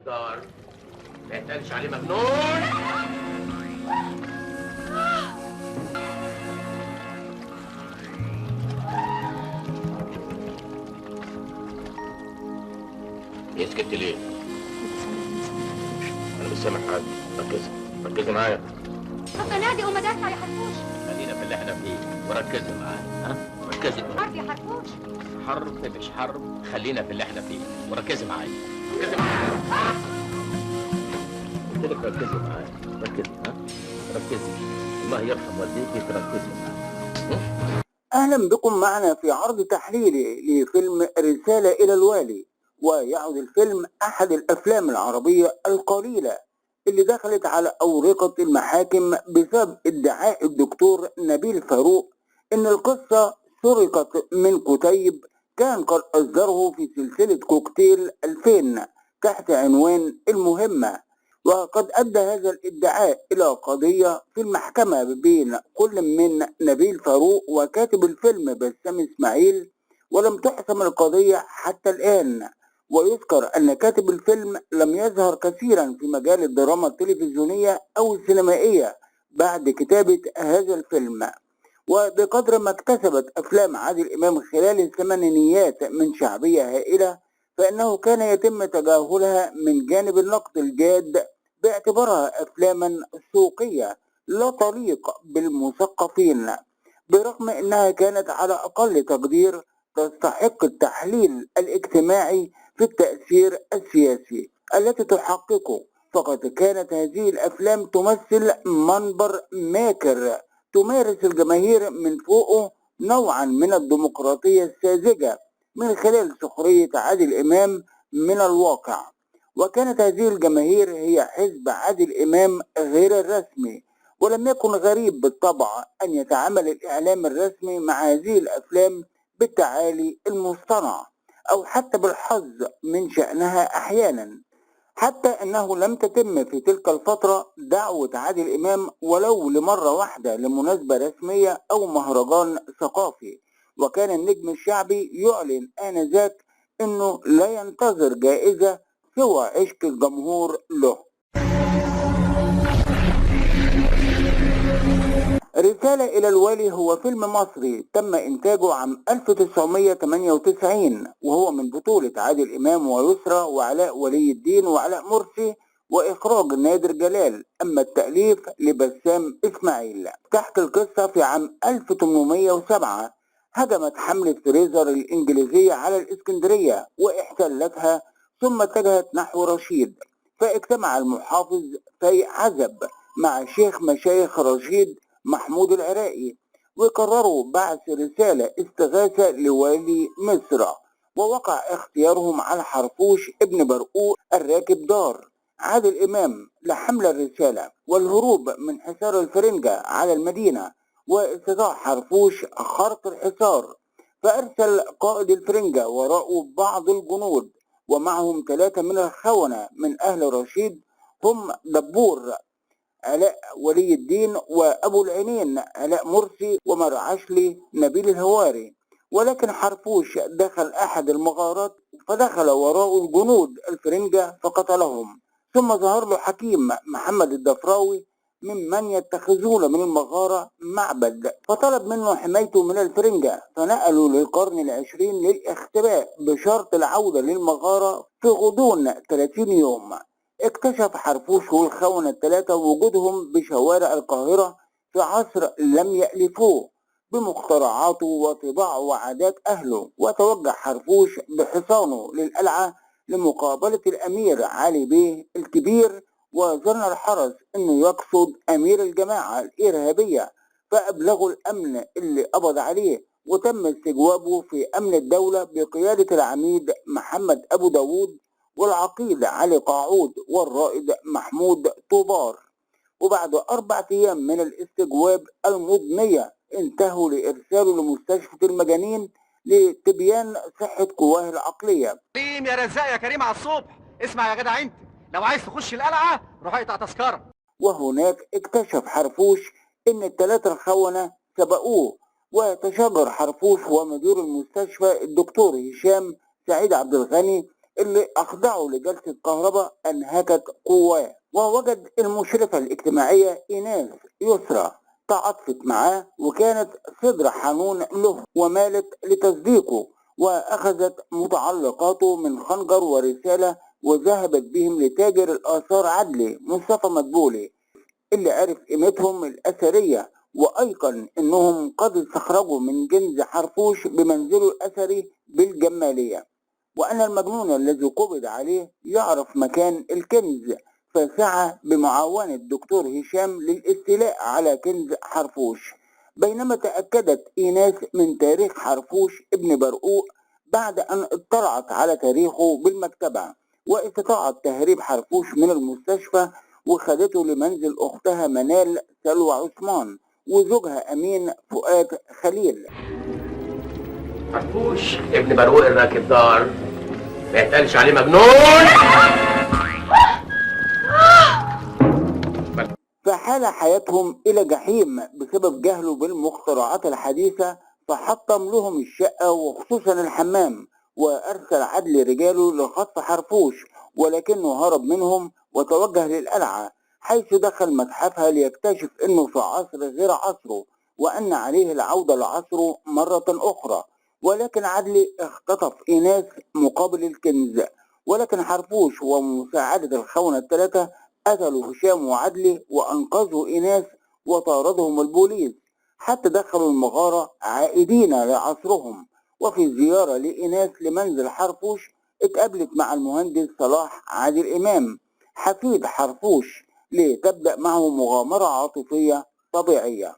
دار ما يتقالش عليه مجنون. يسكت ليه؟ انا مش سامع حاجه. ركزي معايا. طب نادي ومدافع يا حرفوش. خلينا في اللي احنا فيه وركزي معايا. ها؟ ركزي. حرب يا حرفوش. حرب مش حرب، خلينا في اللي احنا فيه وركزي معايا. ركزي معايا. قلت لك ركزي معايا. ركزي. ها؟ ركزي. الله يرحم والديكي تركزي معايا. أهلا بكم معنا في عرض تحليلي لفيلم رسالة إلى الوالي. ويعد الفيلم أحد الأفلام العربية القليلة اللي دخلت على أورقة المحاكم بسبب ادعاء الدكتور نبيل فاروق إن القصة سرقت من كتيب كان قد أصدره في سلسلة كوكتيل 2000 تحت عنوان المهمة. وقد أدى هذا الادعاء إلى قضية في المحكمة بين كل من نبيل فاروق وكاتب الفيلم بسام إسماعيل، ولم تحسم القضية حتى الآن. ويذكر أن كاتب الفيلم لم يظهر كثيرا في مجال الدراما التلفزيونية أو السينمائية بعد كتابة هذا الفيلم. وبقدر ما اكتسبت أفلام عادل إمام خلال الثمانينيات من شعبية هائلة، فإنه كان يتم تجاهلها من جانب النقد الجاد باعتبارها أفلاما سوقية لا تليق بالمثقفين، برغم أنها كانت على أقل تقدير تستحق التحليل الاجتماعي في التأثير السياسي التي تحققه. فقد كانت هذه الأفلام تمثل منبر ماكر تمارس الجماهير من فوقه نوعا من الديمقراطية الساذجة من خلال سخرية عادل إمام من الواقع. وكانت هذه الجماهير هي حزب عادل إمام غير الرسمي. ولم يكن غريب بالطبع أن يتعامل الإعلام الرسمي مع هذه الأفلام بالتعالي المصطنع أو حتى بالحظ من شأنها أحيانا، حتى أنه لم تتم في تلك الفترة دعوة عادل إمام ولو لمرة واحدة لمناسبة رسمية أو مهرجان ثقافي. وكان النجم الشعبي يعلن آنذاك أنه لا ينتظر جائزة سوى عشق الجمهور له. رسالة إلى الوالي هو فيلم مصري تم إنتاجه عام 1998، وهو من بطولة عادل إمام ويسرى وعلاء ولي الدين وعلاء مرسي، وإخراج نادر جلال. أما التأليف لبسام إسماعيل. تحكي القصة في عام 1807 هجمت حملة فريزر الإنجليزية على الإسكندرية واحتلتها، ثم اتجهت نحو رشيد، فاجتمع المحافظ في عزب مع شيخ مشايخ رشيد محمود العراقي، وقرروا بعث رسالة استغاثة لوالي مصر. ووقع اختيارهم على حرفوش ابن برقوق الراكب دار عادل إمام لحمل الرسالة والهروب من حصار الفرنجة على المدينة، واستطاع حرفوش خرق الحصار. فأرسل قائد الفرنجة وراءه بعض الجنود ومعهم 3 من الخونة من أهل رشيد، هم دبور علاء ولي الدين وأبو العينين علاء مرسي ومرعشلي نبيل الهواري. ولكن حرفوش دخل أحد المغارات فدخل وراء الجنود الفرنجة فقتلهم. ثم ظهر له حكيم محمد الدفراوي ممن يتخذون من المغارة معبد، فطلب منه حمايته من الفرنجة، فنقلوا للقرن العشرين للاختباء بشرط العودة للمغارة في غضون 30 يوم. اكتشف حرفوش والخونة ال3 وجودهم بشوارع القاهرة في عصر لم يألفوه بمخترعاته وطباع وعادات أهله. وتوجه حرفوش بحصانه للقلعة لمقابلة الأمير علي بيه الكبير، وظن الحرس أنه يقصد أمير الجماعة الإرهابية، فأبلغوا الأمن اللي قبض عليه، وتم استجوابه في أمن الدولة بقيادة العميد محمد أبو داود والعقيد علي قاعود والرائد محمود طوبار. وبعد 4 أيام من الاستجواب المضنية انتهوا لإرساله لمستشفى المجانين لتبيان صحة قواه العقلية. كريم يا رزاق يا كريم على الصبح، اسمع يا جدع انت، لو عايز تخش القلعة روح اقطع تذكرة. وهناك اكتشف حرفوش ان ال3 الخونة سبقوه، وتشاجر حرفوش ومدير المستشفى الدكتور هشام سعيد عبد الغني اللي أخضعوا لجلسة كهرباء أنهكت قواه، ووجد المشرفة الاجتماعية إيناس يسرى تعاطفت معاه وكانت صدر حنون له ومالت لتصديقه، وأخذت متعلقاته من خنجر ورسالة وذهبت بهم لتاجر الآثار عدلي مصطفى مدبولي اللي عرف قيمتهم الأثرية وأيقن إنهم قد استخرجوا من كنز حرفوش بمنزله الأثري بالجمالية، وأن المجنون الذي قبض عليه يعرف مكان الكنز، فسعى بمعاونة الدكتور هشام للاستيلاء على كنز حرفوش، بينما تأكدت إيناس من تاريخ حرفوش ابن برقوق بعد أن اطلعت على تاريخه بالمكتبة، واستطاعت تهريب حرفوش من المستشفى وخدته لمنزل أختها منال سلوى عثمان وزوجها أمين فؤاد خليل. حرفوش ابن برقوق الراكب دار ما يتقالش عليه مجنون. فحال حياتهم إلى جحيم بسبب جهله بالمخترعات الحديثة، فحطم لهم الشقة وخصوصا الحمام، وأرسل عدل رجاله لخطف حرفوش ولكنه هرب منهم وتوجه للقلعة حيث دخل متحفها ليكتشف أنه في عصر غير عصره وأن عليه العودة لعصره مرة أخرى، ولكن عدلي اختطف إيناس مقابل الكنز، ولكن حرفوش ومساعدة الخونة الثلاثة قتلوا هشام وعدلي وأنقذوا إيناس وطاردهم البوليس حتى دخلوا المغارة عائدين لعصرهم. وفي زيارة لإيناس لمنزل حرفوش اتقابلت مع المهندس صلاح عادل إمام حفيد حرفوش لتبدأ معه مغامرة عاطفية طبيعية.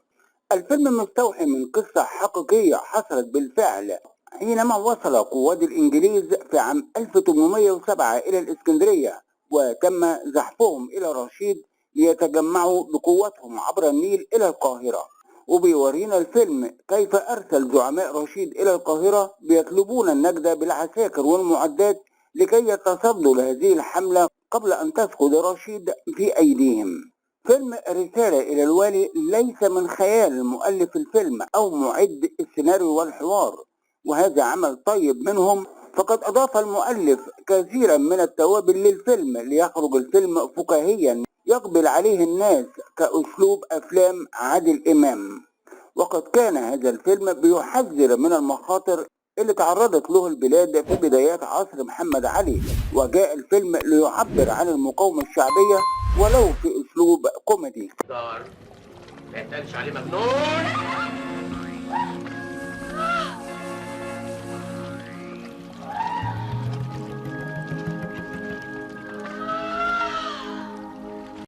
الفيلم مستوحي من قصة حقيقية حصلت بالفعل حينما وصل قواد الإنجليز في عام 1807 إلى الإسكندرية وتم زحفهم إلى رشيد ليتجمعوا بقوتهم عبر النيل إلى القاهرة. وبيورينا الفيلم كيف أرسل زعماء رشيد إلى القاهرة بيطلبون النجدة بالعساكر والمعدات لكي يتصدوا لهذه الحملة قبل أن تسقط رشيد في أيديهم. فيلم رسالة إلى الوالي ليس من خيال المؤلف الفيلم أو معد السيناريو والحوار، وهذا عمل طيب منهم، فقد أضاف المؤلف كثيرا من التوابل للفيلم ليخرج الفيلم فكاهيا يقبل عليه الناس كأسلوب أفلام عادل إمام. وقد كان هذا الفيلم بيحذر من المخاطر اللي تعرضت له البلاد في بدايات عصر محمد علي، وجاء الفيلم ليعبر عن المقاومة الشعبية ولو في أسلوب كوميدي. دار ما يتقالش عليه مجنون.